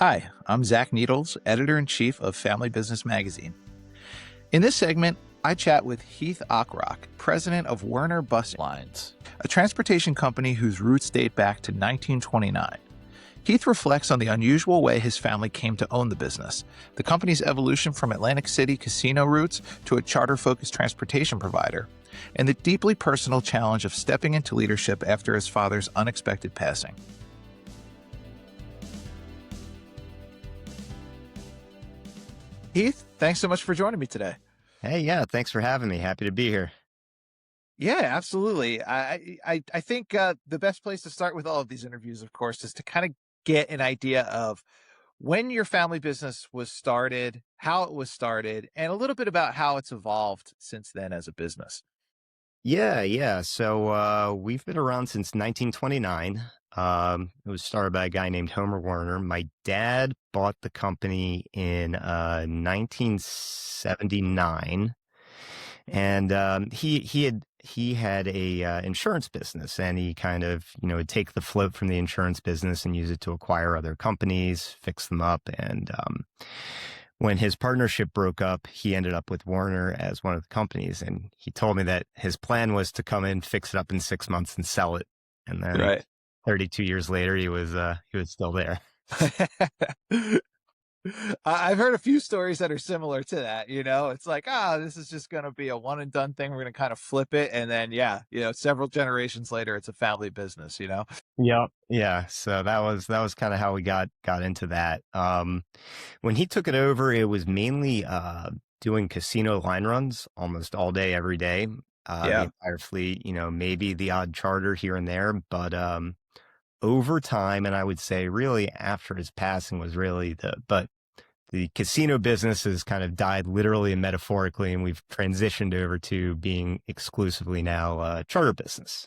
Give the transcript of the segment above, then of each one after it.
Hi, I'm Zach Needles, editor-in-chief of Family Business Magazine. In this segment, I chat with Heath Ochroch, president of Werner Bus Lines, a transportation company whose roots date back to 1929. Heath reflects on the unusual way his family came to own the business, the company's evolution from Atlantic City casino routes to a charter-focused transportation provider, and the deeply personal challenge of stepping into leadership after his father's unexpected passing. Heath, thanks so much for joining me today. Hey, yeah, thanks for having me. Happy to be here. Yeah, absolutely. I think the best place to start with all of these interviews, of course, is to kind of get an idea of when your family business was started, how it was started, and a little bit about how it's evolved since then as a business. Yeah. So we've been around since 1929. It was started by a guy named Homer Werner. My dad bought the company in 1979, and he had a insurance business, and he kind of would take the float from the insurance business and use it to acquire other companies, fix them up, and when his partnership broke up, he ended up with Warner as one of the companies. And he told me that his plan was to come in, fix it up in 6 months and sell it. And then Right. 32 years later, he was still there. I've heard a few stories that are similar to that. It's like, this is just going to be a one and done thing. We're going to kind of flip it. And then, several generations later, it's a family business. Yep. Yeah. So that was kind of how we got into that. When he took it over, it was mainly doing casino line runs almost all day, every day. The entire fleet, maybe the odd charter here and there, but over time, and I would say really after his passing was really the casino business has kind of died literally and metaphorically, and we've transitioned over to being exclusively now charter business.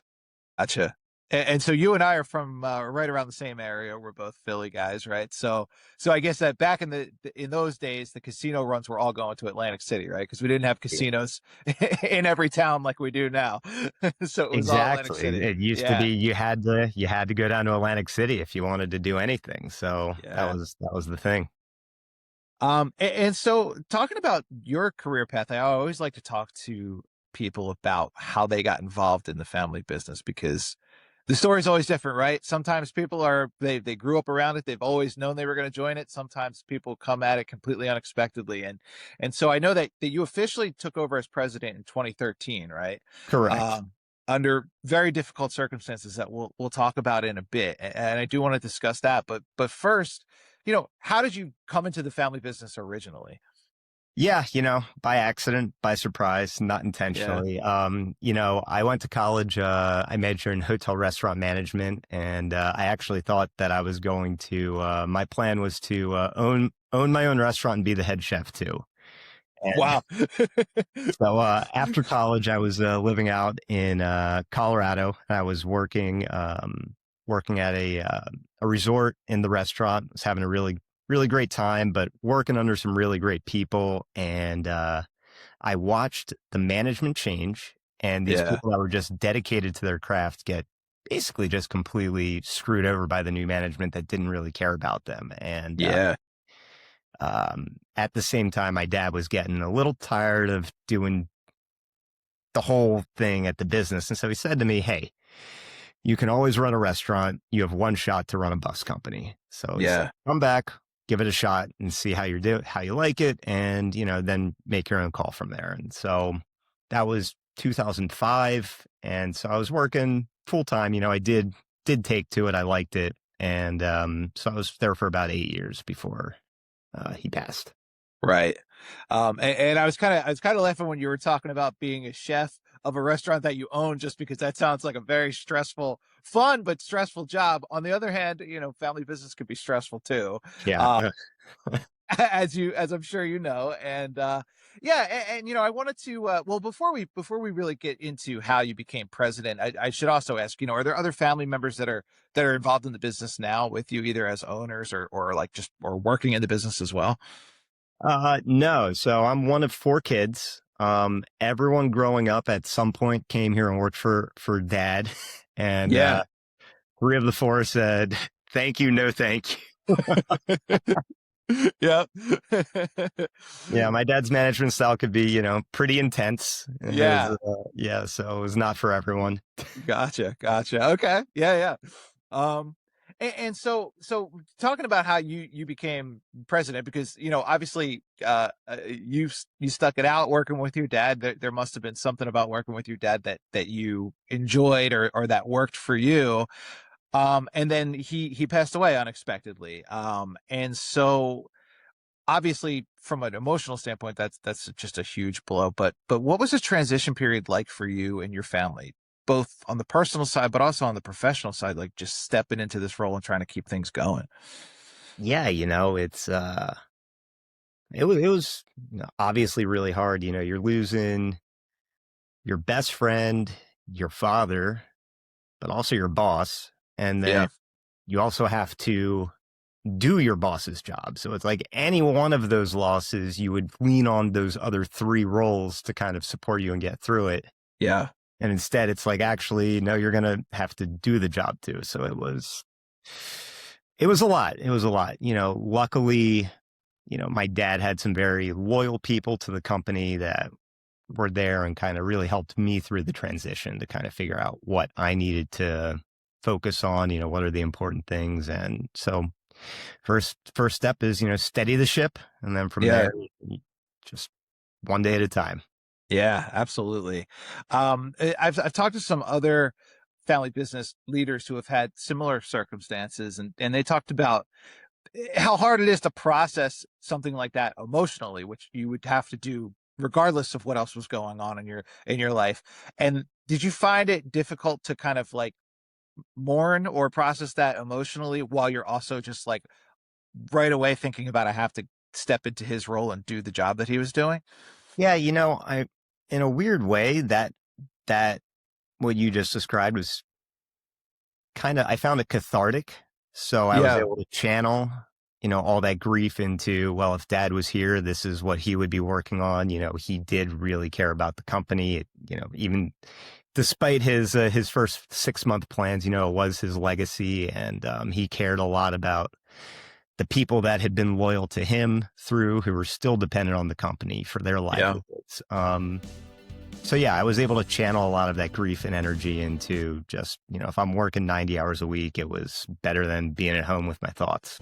Gotcha. And so you and I are from right around the same area. We're both Philly guys, right? So I guess that back in those days, the casino runs were all going to Atlantic City, right? Because we didn't have casinos in every town like we do now. So it was all Atlantic Exactly. City. It used to Yeah. be you had to go down to Atlantic City if you wanted to do anything. So that Yeah. was the thing. And so talking about your career path, I always like to talk to people about how they got involved in the family business because the story's always different, right? Sometimes people they grew up around it. They've always known they were going to join it. Sometimes people come at it completely unexpectedly. And so I know that you officially took over as president in 2013, right? Correct. Um, Under very difficult circumstances that we'll talk about in a bit. And I do want to discuss that. But first, how did you come into the family business originally? Yeah, by accident, by surprise, not Yeah. intentionally. I went to college. I majored in hotel restaurant management, and I actually thought that I was going to. My plan was to own my own restaurant and be the head chef too. And Wow. so after college, I was living out in Colorado. I was working at a resort in the restaurant. Was having a really great time, but working under some really great people. And I watched the management change, and these Yeah. people that were just dedicated to their craft get basically just completely screwed over by the new management that didn't really care about them. And Yeah. at the same time, my dad was getting a little tired of doing the whole thing at the business. And so he said to me, "Hey, you can always run a restaurant. You have one shot to run a bus company." So he said, Yeah. "Come back, give it a shot and see how how you like it. And, then make your own call from there." And so that was 2005. And so I was working full time. I did take to it. I liked it. And so I was there for about 8 years before he passed. Right. And I was kind of laughing when you were talking about being a chef of a restaurant that you own, just because that sounds like a very stressful, fun, but stressful job. On the other hand, family business could be stressful too. Yeah. Uh, as I'm sure you know. And yeah, and I wanted to well, before we really get into how you became president, I should also ask, are there other family members that are involved in the business now with you, either as owners or like just or working in the business as well? No. So I'm one of four kids. Everyone growing up at some point came here and worked for dad. And Yeah. three of the four said, "Thank you, no thank you." Yeah. Yeah, my dad's management style could be, pretty intense. Yeah. Yeah, so it was not for everyone. Gotcha. Gotcha. Okay. Yeah. Yeah. Um, and so talking about how you became president, because obviously you stuck it out working with your dad. There must have been something about working with your dad that you enjoyed, or that worked for you. And then he passed away unexpectedly. And so obviously from an emotional standpoint, that's just a huge blow. But what was the transition period like for you and your family, both on the personal side, but also on the professional side, like just stepping into this role and trying to keep things going? Yeah, it was obviously really hard. You're losing your best friend, your father, but also your boss, and then Yeah. you also have to do your boss's job. So it's like any one of those losses, you would lean on those other three roles to kind of support you and get through it. Yeah. And instead, it's like, actually, no, you're going to have to do the job too. So it was a lot. It was a lot. Luckily, my dad had some very loyal people to the company that were there and kind of really helped me through the transition to kind of figure out what I needed to focus on, what are the important things. And so first step is, steady the ship. And then from Yeah. there, just one day at a time. Yeah, absolutely. I've talked to some other family business leaders who have had similar circumstances, and they talked about how hard it is to process something like that emotionally, which you would have to do regardless of what else was going on in your life. And did you find it difficult to kind of like mourn or process that emotionally while you're also just like right away thinking about I have to step into his role and do the job that he was doing? Yeah. In a weird way, that what you just described was I found it cathartic. So I was Yeah. able to channel, all that grief into, well, if dad was here, this is what he would be working on. He did really care about the company. Even despite his first 6-month plans, it was his legacy. And he cared a lot about the people that had been loyal to him through, who were still dependent on the company for their Yeah. livelihoods. So yeah, I was able to channel a lot of that grief and energy into just, if I'm working 90 hours a week, it was better than being at home with my thoughts.